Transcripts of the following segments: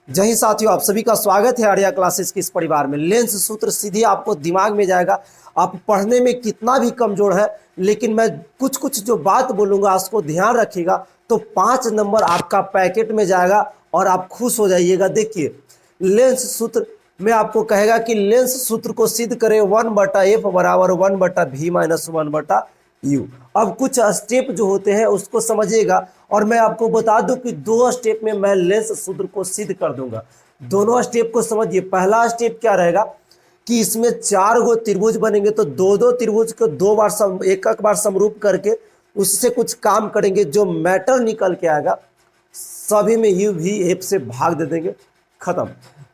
जय हिंद साथियों, आप सभी का स्वागत है आर्या क्लासेस के इस परिवार में। लेंस सूत्र सीधे आपको दिमाग में जाएगा। आप पढ़ने में कितना भी कमजोर है, लेकिन मैं कुछ कुछ जो बात बोलूंगा उसको ध्यान रखिएगा तो 5 नंबर आपका पैकेट में जाएगा और आप खुश हो जाइएगा। देखिए, लेंस सूत्र में आपको कहेगा कि लेंस सूत्र को सिद्ध करें 1/f बराबर 1/v माइनस 1/u। अब कुछ स्टेप जो होते हैं उसको समझिएगा और मैं आपको बता दूं कि 2 स्टेप में मैं लेंस सूत्र को सिद्ध कर दूंगा। दोनों स्टेप को समझिए। पहला स्टेप क्या रहेगा कि इसमें 4 गो त्रिभुज बनेंगे, तो दो दो त्रिभुज को एक एक बार समरूप करके उससे कुछ काम करेंगे। जो मैटर निकल के आएगा सभी में यू भी एफ से भाग दे देंगे, खत्म।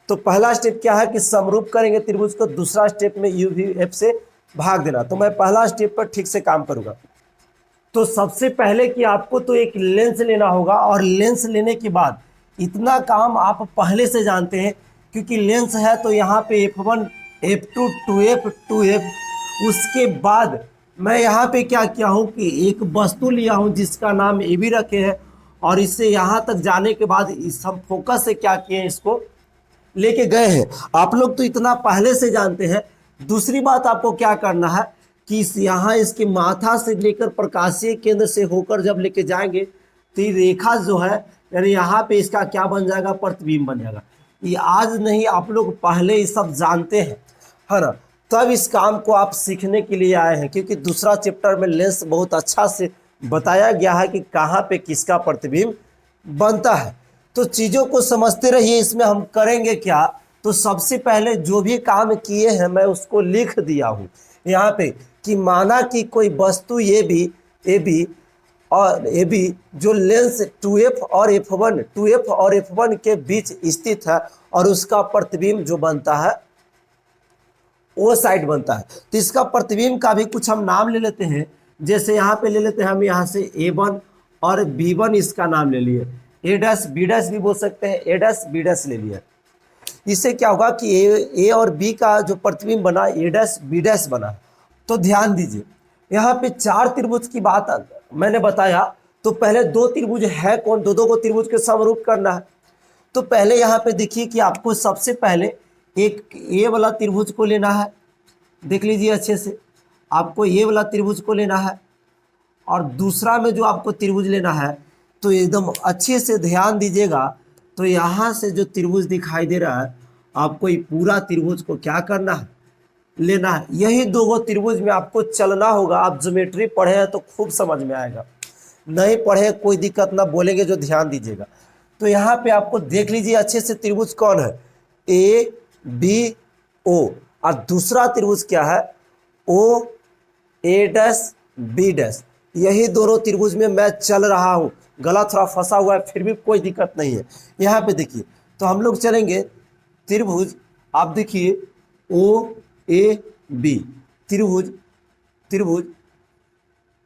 तो पहला स्टेप क्या है कि समरूप करेंगे त्रिभुज को, दूसरा स्टेप में यू भी एफ से भाग देना। तो मैं पहला स्टेप पर ठीक से काम करूंगा। तो सबसे पहले कि आपको तो एक लेंस लेना होगा और लेंस लेने के बाद इतना काम आप पहले से जानते हैं, क्योंकि लेंस है तो यहाँ पे f1 f2 2f 2f। उसके बाद मैं यहाँ पे क्या किया हूँ कि एक वस्तु लिया हूँ जिसका नाम ए भी रखे हैं, और इससे यहाँ तक जाने के बाद इस हम फोकस से क्या किए, इसको लेके गए हैं। आप लोग तो इतना पहले से जानते हैं। दूसरी बात आपको क्या करना है कि यहाँ इसके माथा से लेकर प्रकाशीय केंद्र से होकर जब लेके जाएंगे तो ये रेखा जो है, यानी यहाँ पे इसका क्या बन जाएगा, प्रतिबिंब बन जाएगा। ये आज नहीं, आप लोग पहले ये सब जानते हैं, है ना। तब इस काम को आप सीखने के लिए आए हैं, क्योंकि दूसरा चैप्टर में लेंस बहुत अच्छा से बताया गया है कि कहाँ पे किसका प्रतिबिंब बनता है। तो चीज़ों को समझते रहिए। इसमें हम करेंगे क्या, तो सबसे पहले जो भी काम किए हैं मैं उसको लिख दिया हूँ यहाँ पे कि माना कि कोई वस्तु ए बी जो लेंस 2f और f1 के बीच स्थित है और उसका प्रतिबिंब जो बनता है वो साइड बनता है। तो इसका प्रतिबिंब का भी कुछ हम नाम ले लेते हैं। जैसे यहाँ पे ले लेते हैं हम, यहाँ से a1 और b1 इसका नाम ले लिए, a' भी बोल सकते हैं, a' b' ले लिया। इससे क्या होगा कि ए और बी का जो प्रतिबिंब बना a' b' बना। तो ध्यान दीजिए, यहाँ पे 4 त्रिभुज की बात मैंने बताया। तो पहले 2 त्रिभुज है कौन, दो को त्रिभुज के समरूप करना है। तो पहले यहाँ पे देखिए कि आपको सबसे पहले एक ए वाला त्रिभुज को लेना है। देख लीजिए अच्छे से, आपको ए वाला त्रिभुज को लेना है और दूसरा में जो आपको त्रिभुज लेना है, तो एकदम अच्छे से ध्यान दीजिएगा। तो यहाँ से जो त्रिभुज दिखाई दे रहा है, आपको ये पूरा त्रिभुज को क्या करना है, लेना है। यही 2 त्रिभुज में आपको चलना होगा। आप ज्योमेट्री पढ़े हैं तो खूब समझ में आएगा, नहीं पढ़े कोई दिक्कत ना, बोलेंगे जो ध्यान दीजिएगा। तो यहाँ पे आपको देख लीजिए अच्छे से त्रिभुज कौन है, ए बी ओ, और दूसरा त्रिभुज क्या है, ओ a' b'। यही दोनों त्रिभुज में मैं चल रहा हूँ। गला थोड़ा फंसा हुआ है, फिर भी कोई दिक्कत नहीं है। यहाँ पे देखिए, तो हम लोग चलेंगे त्रिभुज, आप देखिए ओ ए बी, त्रिभुज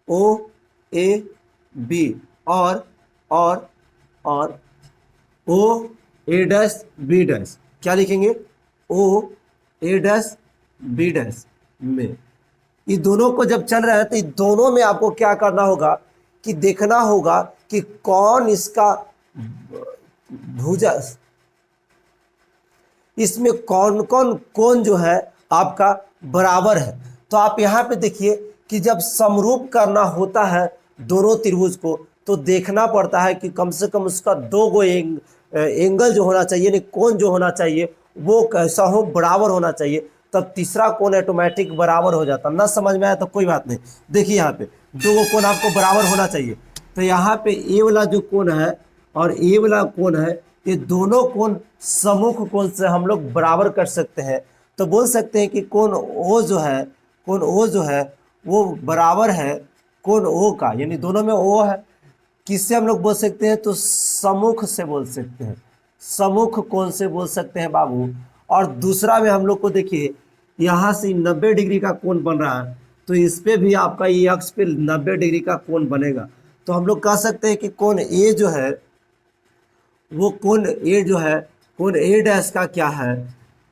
ओ ए बी और ओ a' b'। क्या लिखेंगे, ओ a' b' में। ये दोनों को जब चल रहे हैं तो ये दोनों में आपको क्या करना होगा कि देखना होगा कि कौन इसका भुजा, इसमें कौन कौन कोण जो है आपका बराबर है। तो आप यहाँ पे देखिए कि जब समरूप करना होता है दोनों त्रिभुज को, तो देखना पड़ता है कि कम से कम उसका 2 गो एंगल जो होना चाहिए, कोण जो होना चाहिए वो कैसा हो, बराबर होना चाहिए। तब तीसरा कोण ऑटोमेटिक बराबर हो जाता। ना समझ में आया तो कोई बात नहीं, देखिए यहाँ पे 2 गो कोण आपको बराबर होना चाहिए। तो यहाँ पे ए वाला जो कोण है और ए वाला कोण है, ये दोनों कोण सम्मुख कोण से हम लोग बराबर कर सकते हैं। तो बोल सकते हैं कि कोण ओ जो है वो बराबर है कोण ओ का, यानी दोनों में ओ है। किससे हम लोग बोल सकते हैं, तो सम्मुख से बोल सकते हैं, सम्मुख कोण से बोल सकते हैं बाबू। और दूसरा में हम लोग को देखिए, यहाँ से 90 डिग्री का कोण बन रहा है, तो इस पे भी आपका ये अक्ष पे 90 डिग्री का कोण बनेगा। तो हम लोग कह सकते हैं कि कोण ए जो है वो कोण a' का क्या है,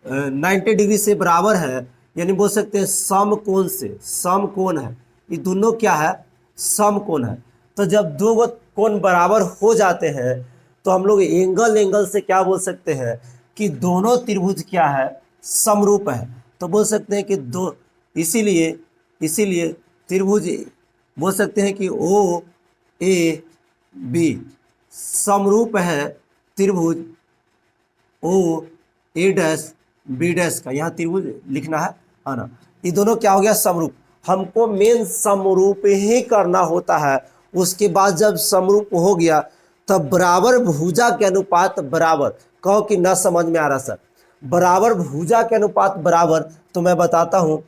90 डिग्री से बराबर है, यानी बोल सकते हैं समकोण से, समकोण है। ये दोनों क्या है, समकोण है। तो जब 2 कोण बराबर हो जाते हैं तो तो हम लोग एंगल से क्या बोल सकते हैं कि दोनों त्रिभुज क्या है, समरूप है। तो बोल सकते हैं कि दो, इसीलिए त्रिभुज बोल सकते हैं कि ओ ए बी समरूप है त्रिभुज ओ ए डैश बी डैश का। यहाँ त्रिभुज लिखना है ना। ये दोनों क्या हो गया, समरूप। हमको मेन समरूप ही करना होता है। उसके बाद जब समरूप हो गया तब बराबर भुजा के अनुपात बराबर, कहो कि ना समझ में आ रहा सर, बराबर भुजा के अनुपात बराबर। तो मैं बताता हूँ,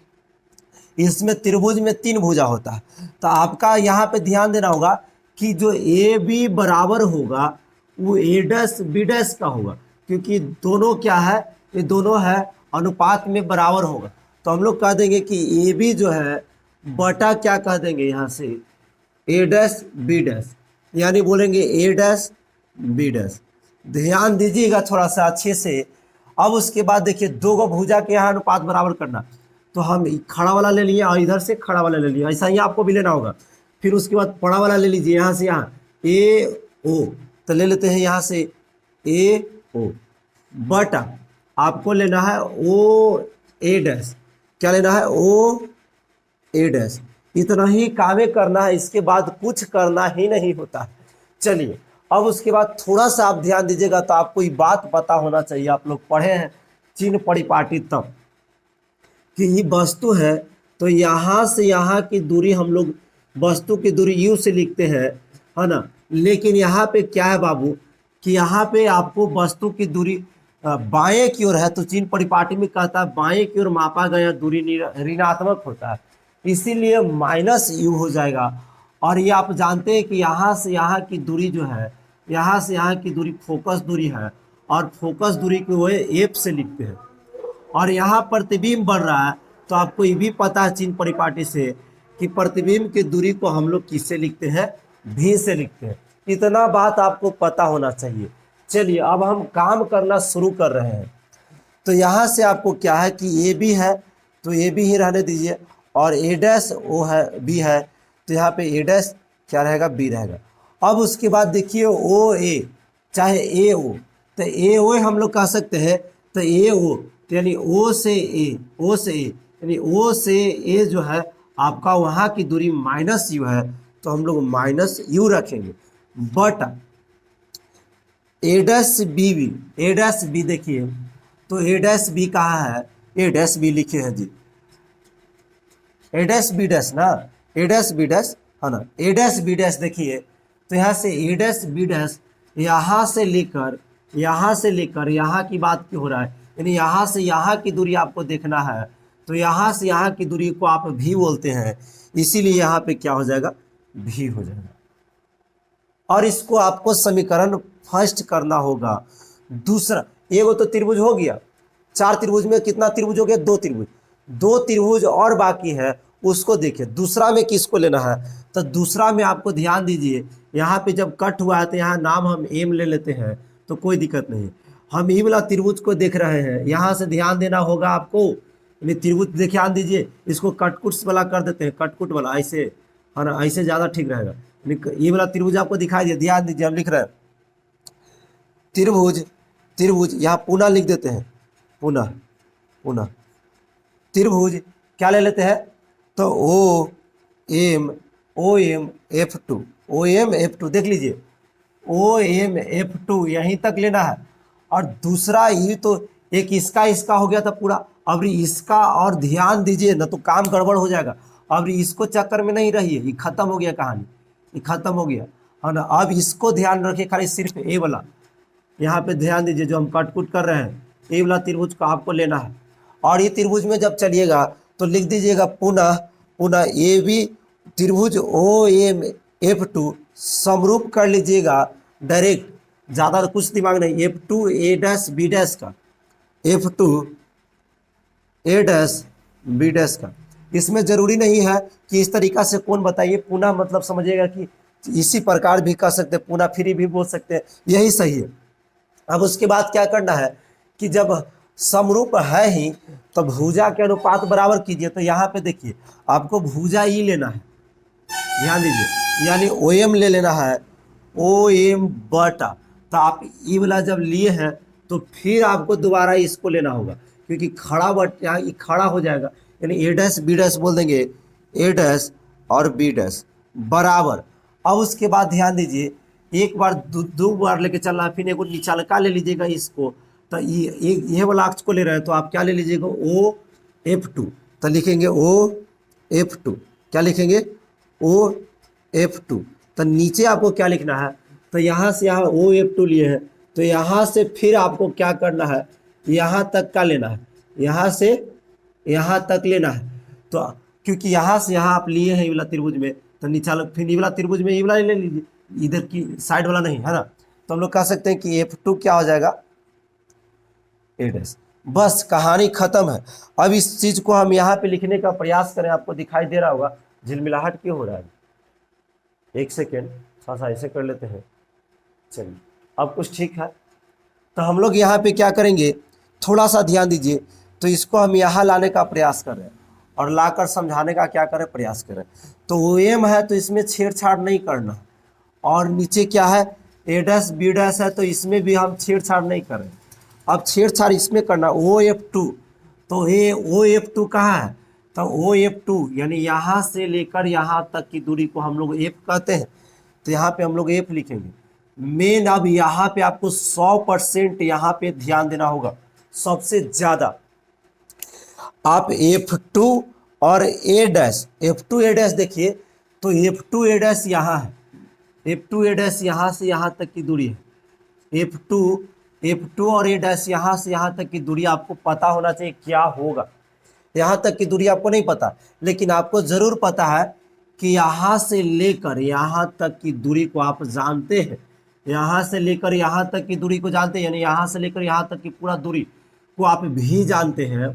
इसमें त्रिभुज में 3 भुजा होता है। तो आपका यहाँ पे ध्यान देना होगा कि जो ए बी बराबर होगा वो ए डैश बी डैश का होगा, क्योंकि दोनों क्या है, ये दोनों है अनुपात में बराबर होगा। तो हम लोग कह देंगे कि ए बी जो है बटा क्या कह देंगे यहाँ से, ए डैश बी डैश, यानी बोलेंगे ए डैश बी डैश। ध्यान दीजिएगा थोड़ा सा अच्छे से। अब उसके बाद देखिए, दो गो भुजा के यहाँ अनुपात बराबर करना, तो हम खड़ा वाला ले लिए और इधर से खड़ा वाला ले लिया, ऐसा ही आपको भी लेना होगा। फिर उसके बाद बड़ा वाला ले लीजिए, यहाँ से यहाँ ए ओ, तो ले लेते हैं यहाँ से ए ओ बटा आपको लेना है ओ ए डैश, क्या लेना है, ओ ए डैश। इतना ही कामे करना है, इसके बाद कुछ करना ही नहीं होता। चलिए, अब उसके बाद थोड़ा सा आप ध्यान दीजिएगा, तो आपको ये बात पता होना चाहिए, आप लोग पढ़े हैं चिन्ह परिपाटी तब, कि ये वस्तु है तो यहाँ से यहाँ की दूरी हम लोग वस्तु की दूरी यू से लिखते हैं, है ना। लेकिन यहाँ पे क्या है बाबू, कि यहाँ पे आपको वस्तु की दूरी बाएं की ओर है, तो चिन्ह परिपाटी में कहता है बाएं की ओर मापा गया दूरी ऋणात्मक होता है, इसीलिए माइनस यू हो जाएगा। और ये आप जानते हैं कि यहाँ से यहाँ की दूरी जो है, यहाँ से यहाँ की दूरी फोकस दूरी है, और फोकस दूरी को वो एफ से लिखते हैं। और यहाँ प्रतिबिंब बढ़ रहा है, तो आपको ये भी पता है चिन्ह परिपाटी से कि प्रतिबिंब की दूरी को हम लोग किससे लिखते हैं, भी से लिखते हैं। इतना बात आपको पता होना चाहिए। चलिए, अब हम काम करना शुरू कर रहे हैं। तो यहाँ से आपको क्या है कि ए बी है, तो ए बी ही रहने दीजिए, और ए डैश ओ है बी है, तो यहाँ पे ए डैश क्या रहेगा, बी रहेगा। अब उसके बाद देखिए ओ ए चाहे ए ओ, तो ए ओ हम लोग कह सकते हैं, तो ए ओ यानी ओ से ए, ओ से ए यानी ओ से ए जो है आपका वहाँ की दूरी माइनस यू है, तो हम लोग माइनस यू रखेंगे but A dash B B, A dash B देखिए, तो ए डैश बी कहाँ है, ए डैश बी लिखे हैं जी, ए डैश बी डैश ना, ए डैश बी डैश है ना, ए डैश बी डैश देखिए, तो यहाँ से ए डैश बी डैश यहाँ से लेकर यहाँ की बात क्यों हो रहा है, यानी यहाँ से यहाँ की दूरी आपको देखना है, तो यहाँ से यहाँ की दूरी को आप भी बोलते हैं, इसीलिए यहाँ पे क्या हो जाएगा, भी हो जाएगा। और इसको आपको समीकरण फर्स्ट करना होगा। दूसरा, एगो तो त्रिभुज हो गया, 4 त्रिभुज में कितना त्रिभुज हो गया, 2 त्रिभुज, 2 त्रिभुज और बाकी है, उसको देखिए। दूसरा में किसको लेना है, तो दूसरा में आपको ध्यान दीजिए, यहाँ पे जब कट हुआ है तो यहाँ नाम हम एम ले लेते हैं, तो कोई दिक्कत नहीं। हम ई वाला त्रिभुज को देख रहे हैं, यहाँ से ध्यान देना होगा आपको, यानी त्रिभुज ध्यान दीजिए, इसको कटकुट वाला कर देते हैं, कटकुट वाला, ऐसे है ना, ऐसे ज़्यादा ठीक रहेगा। ये वाला त्रिभुज आपको दिखाई दिया, ध्यान दीजिए, हम लिख रहे हैं त्रिभुज, त्रिभुज यहाँ पुनः लिख देते हैं, पुनः त्रिभुज क्या ले लेते हैं, तो O M F2, O M F2 देख लीजिए, ओ एम F2 यहीं तक लेना है। और दूसरा ये तो एक इसका हो गया था पूरा, अब इसका, और ध्यान दीजिए ना तो काम गड़बड़ हो जाएगा। अब इसको चक्कर में नहीं रहिए, ये खत्म हो गया कहानी, ये खत्म हो गया है ना। अब इसको ध्यान रखिए, खाली सिर्फ ए वाला यहाँ पे ध्यान दीजिए, जो हम कटकुट कर रहे हैं, ए वाला त्रिभुज को आपको लेना है। और ये त्रिभुज में जब चलिएगा तो लिख दीजिएगा पुनः ए बी त्रिभुज ओ एम F2 समरूप कर लीजिएगा डायरेक्ट, ज़्यादा कुछ दिमाग नहीं, F2 ए डैश बी डैश का, F2 ए डैश बी डैश का। इसमें ज़रूरी नहीं है कि इस तरीक़ा से कौन बताइए, पुनः मतलब समझिएगा कि इसी प्रकार भी कर सकते हैं, पुनः फ्री भी बोल सकते हैं, यही सही है। अब उसके बाद क्या करना है कि जब समरूप है ही तो भुजा के अनुपात बराबर कीजिए। तो यहाँ पे देखिए आपको भुजा ही लेना है, ध्यान दीजिए, यानी ओ एम ले लेना है, ओ एम बटा, तो आप ये वाला जब लिए हैं तो फिर आपको दोबारा इसको लेना होगा, क्योंकि खड़ा बट यहाँ ये खड़ा हो जाएगा, यानी ए डैश बी डैश बोल देंगे, ए डैश और बी डैश बराबर। अब उसके बाद ध्यान दीजिए, एक बार दो बार लेके चलना है, फिर एक नीचा लगा ले लीजिएगा इसको, तो ये वाला अक्ष को ले रहे हैं तो आप क्या ले लीजिएगा, ओ F2, तो लिखेंगे ओ F2, क्या लिखेंगे, ओ F2। तो नीचे आपको क्या लिखना है, तो यहाँ से यहाँ ओ F2 लिए हैं, तो यहाँ से फिर आपको क्या करना है, यहाँ तक का लेना है, यहाँ से यहाँ तक लेना है। तो क्योंकि यहाँ से यहाँ आप लिए हैं ये वाला त्रिभुज में, तो नीचा लोग फिर ये वाला त्रिभुज में ये वाला ले लीजिए, इधर की साइड वाला नहीं है ना। तो हम लोग कह सकते हैं कि F2 क्या हो जाएगा, ए डैश। बस कहानी खत्म है। अब इस चीज को हम यहाँ पे लिखने का प्रयास करें, आपको दिखाई दे रहा होगा झिलमिलाहट क्यों हो रहा है, एक सेकेंड थोड़ा सा ऐसे कर लेते हैं। चलिए अब कुछ ठीक है। तो हम लोग यहाँ पे क्या करेंगे, थोड़ा सा ध्यान दीजिए, तो इसको हम यहाँ लाने का प्रयास कर रहे हैं और लाकर समझाने का क्या करें, प्रयास करें। तो ओ एम है तो इसमें छेड़छाड़ नहीं करना, और नीचे क्या है, ए डैश बी डैश है तो इसमें भी हम छेड़छाड़ नहीं करें। अब छेड़छाड़ इसमें करना, ओ F2, तो ये ओ F2 कहाँ है, तो ओ F2 यानी यहाँ से लेकर यहाँ तक की दूरी को हम लोग F कहते हैं, तो यहाँ पे हम लोग F लिखेंगे। मेन अब यहाँ पे आपको 100% यहाँ पे ध्यान देना होगा, सबसे ज़्यादा। आप F2 और ए डैश, F2 ए डैश देखिए, तो F2 ए डैश यहाँ है, F2 ए डैश यहाँ से यहाँ तक की दूरी है, F2 और ए डैश यहाँ से यहाँ तक की दूरी आपको पता होना चाहिए क्या होगा। यहाँ तक की दूरी आपको नहीं पता, लेकिन आपको ज़रूर पता है कि यहाँ से लेकर यहाँ तक की दूरी को आप जानते हैं, यहाँ से लेकर यहाँ तक की दूरी को जानते हैं, यानी यहाँ से लेकर यहाँ तक की पूरा दूरी को आप भी जानते हैं।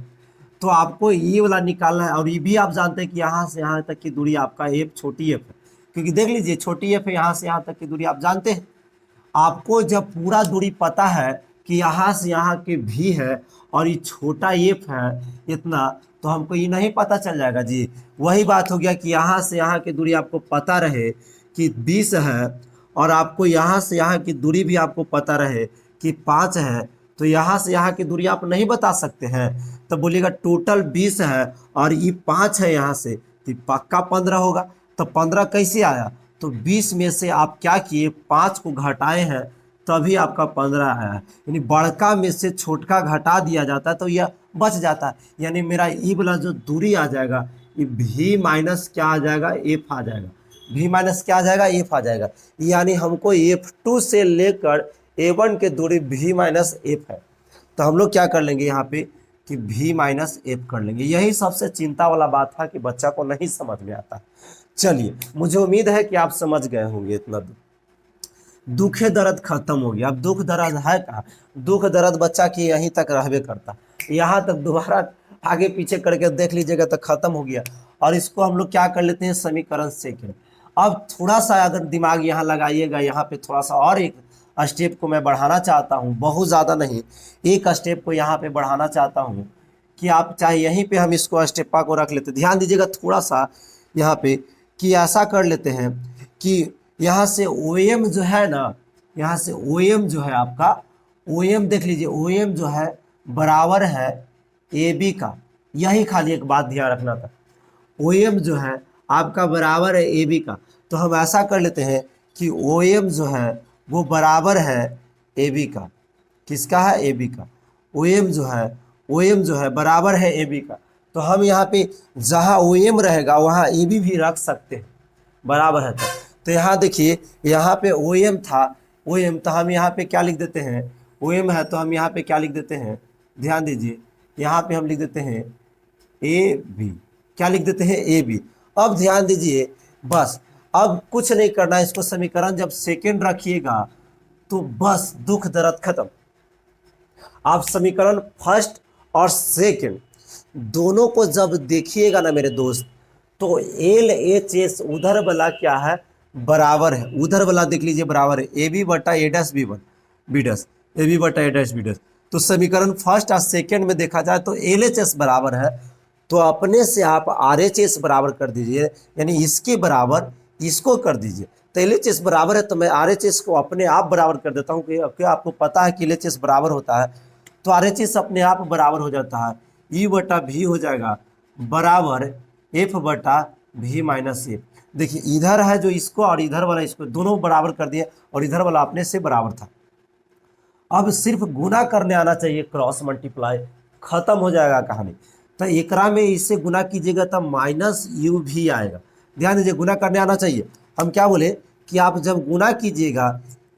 तो आपको ये वाला निकालना है, और ये भी आप जानते हैं कि यहाँ से यहाँ तक की दूरी आपका F छोटी F है, क्योंकि देख लीजिए छोटी F है, यहाँ से यहाँ तक की दूरी आप जानते हैं। आपको जब पूरा दूरी पता है कि यहाँ से यहाँ के भी है और ये छोटा F है इतना, तो हमको ये नहीं पता चल जाएगा जी। वही बात हो गया कि यहाँ से यहाँ की दूरी आपको पता रहे कि 20 है, और आपको यहाँ से यहाँ की दूरी भी आपको पता रहे कि 5 है, तो यहाँ से यहाँ की दूरी आप नहीं बता सकते हैं। तो बोलिएगा टोटल 20 है और ये 5 है यहाँ से, तो पक्का 15 होगा। तो 15 कैसे आया, तो 20 में से आप क्या किए, 5 को घटाए हैं तभी आपका 15 आया। यानी बड़का में से छोटका घटा दिया जाता है तो यह बच जाता है, यानी मेरा ई वाला जो दूरी आ जाएगा ये भी माइनस क्या आ जाएगा, एफ आ जाएगा, भी माइनस क्या आ जाएगा, एफ आ जाएगा। यानी हमको F2 से लेकर A1 के दूरी भी माइनस एफ है, तो हम लोग क्या कर लेंगे यहाँ पे कि भी माइनस एफ कर लेंगे। यही सबसे चिंता वाला बात था कि बच्चा को नहीं समझ में आता। चलिए मुझे उम्मीद है कि आप समझ गए होंगे। इतना दुखे दर्द खत्म हो गया। अब दुख दर्द है कहाँ, दुख दर्द बच्चा की यहीं तक रहबे करता, यहाँ तक दोबारा आगे पीछे करके देख लीजिएगा तो खत्म हो गया। और इसको हम लोग क्या कर लेते हैं, समीकरण सेकंड। अब थोड़ा सा अगर दिमाग यहाँ लगाइएगा, यहाँ पे थोड़ा सा और एक स्टेप को मैं बढ़ाना चाहता हूँ, बहुत ज़्यादा नहीं, एक स्टेप को यहाँ पे बढ़ाना चाहता हूँ कि आप चाहे यहीं पे हम इसको स्टेपा को रख लेते। ध्यान दीजिएगा थोड़ा सा यहाँ पे कि ऐसा कर लेते हैं कि यहाँ से OM जो है ना, यहाँ से OM जो है आपका, OM देख लीजिए, OM जो है बराबर है AB का। यही खाली एक बात ध्यान रखना था, OM जो है आपका बराबर है AB का। तो हम ऐसा कर लेते हैं कि OM जो है वो बराबर है AB का। किसका है, AB का। OM जो है बराबर है AB का। तो हम यहाँ पे जहाँ OM रहेगा वहाँ AB भी रख सकते हैं, बराबर है। तो यहाँ देखिए, यहाँ पे OM था, OM, तो हम यहाँ पे क्या लिख देते हैं, OM है तो हम यहाँ पे क्या लिख देते हैं, ध्यान दीजिए, यहाँ पे हम लिख देते हैं AB। क्या लिख देते हैं, AB। अब ध्यान दीजिए, बस अब कुछ नहीं करना, इसको समीकरण जब सेकंड रखिएगा तो बस दुख दर्द खत्म। आप समीकरण फर्स्ट और सेकंड दोनों को जब देखिएगा ना मेरे दोस्त, तो LHS उधर वाला क्या है, बराबर है। उधर वाला देख लीजिए बराबर है AB बटा A dash B1 B dash, AB बटा A डैश B डैश। तो समीकरण फर्स्ट और सेकंड में देखा जाए तो LHS बराबर है, तो अपने से आप RHS बराबर कर दीजिए, यानी इसके बराबर इसको कर दीजिए। तो LHS बराबर है, तो मैं RHS को अपने आप बराबर कर देता हूँ कि आपको पता है कि LHS बराबर होता है, तो RHS अपने आप बराबर हो जाता है, E बटा V हो जाएगा बराबर F बटा V माइनस एफ। देखिए इधर है जो इसको और इधर वाला इसको दोनों बराबर कर दिए और इधर वाला अपने से बराबर था। अब सिर्फ गुना करने आना चाहिए, क्रॉस मल्टीप्लाई, खत्म हो जाएगा कहानी। तो एकरा में इससे गुना कीजिएगा तब माइनस यू भी आएगा। ध्यान दीजिए गुना करने आना चाहिए। हम क्या बोले कि आप जब गुना कीजिएगा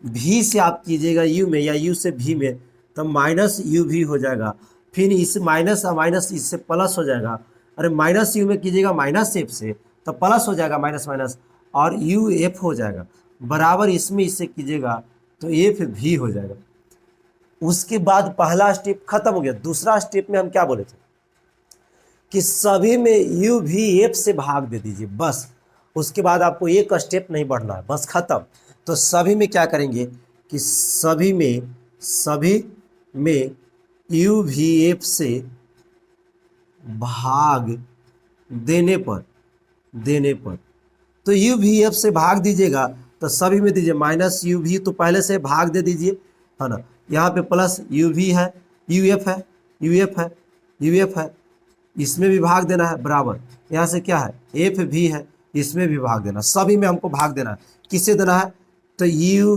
भी से आप कीजिएगा यू में या यू से भी में, तब माइनस यू भी हो जाएगा। फिर इस माइनस माइनस इससे प्लस हो जाएगा। अरे माइनस यू में कीजिएगा माइनस एफ से तो प्लस हो जाएगा माइनस माइनस और यू एफ हो जाएगा बराबर इसमें इससे कीजिएगा तो एफ भी हो जाएगा। उसके बाद पहला स्टेप खत्म हो गया। दूसरा स्टेप में हम क्या बोले थे कि सभी में यू भी एफ से भाग दे दीजिए बस। उसके बाद आपको एक स्टेप नहीं बढ़ना है, बस खत्म। तो सभी में क्या करेंगे कि सभी में यू भी एफ से भाग देने पर तो यू भी एफ से भाग दीजिएगा तो सभी में दीजिए माइनस यू भी, तो पहले से भाग दे दीजिए है ना। यहाँ पे प्लस यू भी है, यू एफ है, यू एफ है, यू एफ है, इसमें भी भाग देना है बराबर। यहाँ से क्या है एफ भी है, इसमें भी भाग देना, सभी में हमको भाग देना है। किससे देना है तो यू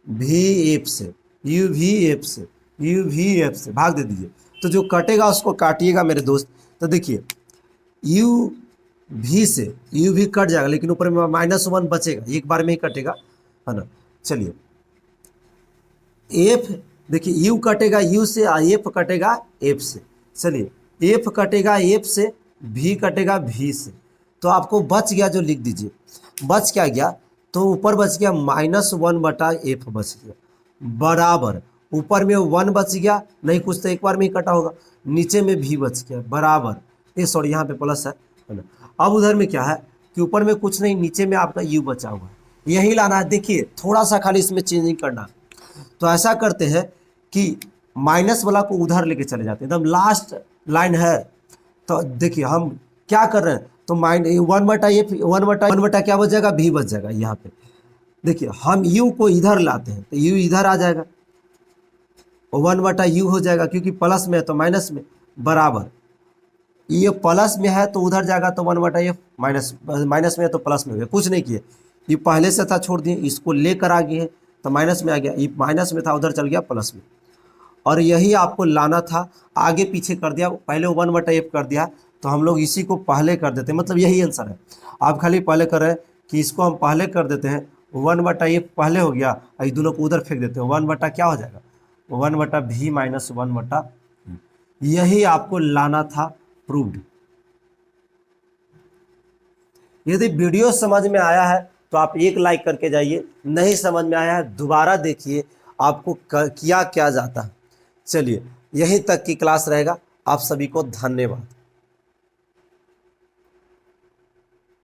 भी एफ से, यू भी एफ से, यू भी एफ से भाग दे दीजिए। तो जो कटेगा उसको काटिएगा मेरे दोस्त। तो देखिए यू भी से यू भी कट जाएगा लेकिन ऊपर में माइनस वन बचेगा, एक बार में ही कटेगा है ना। चलिए एफ, देखिए यू कटेगा यू से, एफ कटेगा एफ से। चलिए एफ कटेगा एफ से, भी कटेगा भी से। तो आपको बच गया जो लिख दीजिए, बच क्या गया तो ऊपर बच गया माइनस वन बटा एफ बच गया बराबर, ऊपर में वन बच गया नहीं कुछ तो एक बार में ही कटा होगा, नीचे में भी बच गया बराबर। ये सॉरी यहाँ पे प्लस है ना। अब उधर में क्या है कि ऊपर में कुछ नहीं, नीचे में आपका यू बचा हुआ है, यही लाना है। देखिए थोड़ा सा खाली इसमें चेंजिंग करना। तो ऐसा करते हैं कि माइनस वाला को उधर लेके चले जाते हैं, एकदम लास्ट लाइन है। तो देखिए हम क्या कर रहे हैं तो वन बटा ये वन बटा क्या बच जाएगा भी बच जाएगा। यहाँ पे देखिए हम यू को इधर लाते हैं तो यू इधर आ जाएगा, वन बटा यू हो जाएगा क्योंकि प्लस में है तो माइनस में बराबर, ये प्लस में है तो उधर जाएगा तो वन बटा ये माइनस में है तो प्लस में हो गया। कुछ नहीं किए, ये पहले से था छोड़ दिए, इसको लेकर आ गए तो माइनस में आ गया, ये माइनस में था उधर चल गया प्लस में। और यही आपको लाना था, आगे पीछे कर दिया, पहले वन बटा एफ कर दिया तो हम लोग इसी को पहले कर देते हैं, मतलब यही आंसर है। आप खाली पहले कर रहे हैं कि इसको हम पहले कर देते हैं, वन बटा एफ पहले हो गया, इस दोनों को उधर फेंक देते हैं, वन बटा क्या हो जाएगा वन बटा भी माइनस वन बटा, यही आपको लाना था प्रूव्ड। यदि वीडियो समझ में आया है तो आप एक लाइक करके जाइए, नहीं समझ में आया है दोबारा देखिए आपको किया क्या जाता है। चलिए यहीं तक की क्लास रहेगा। आप सभी को धन्यवाद।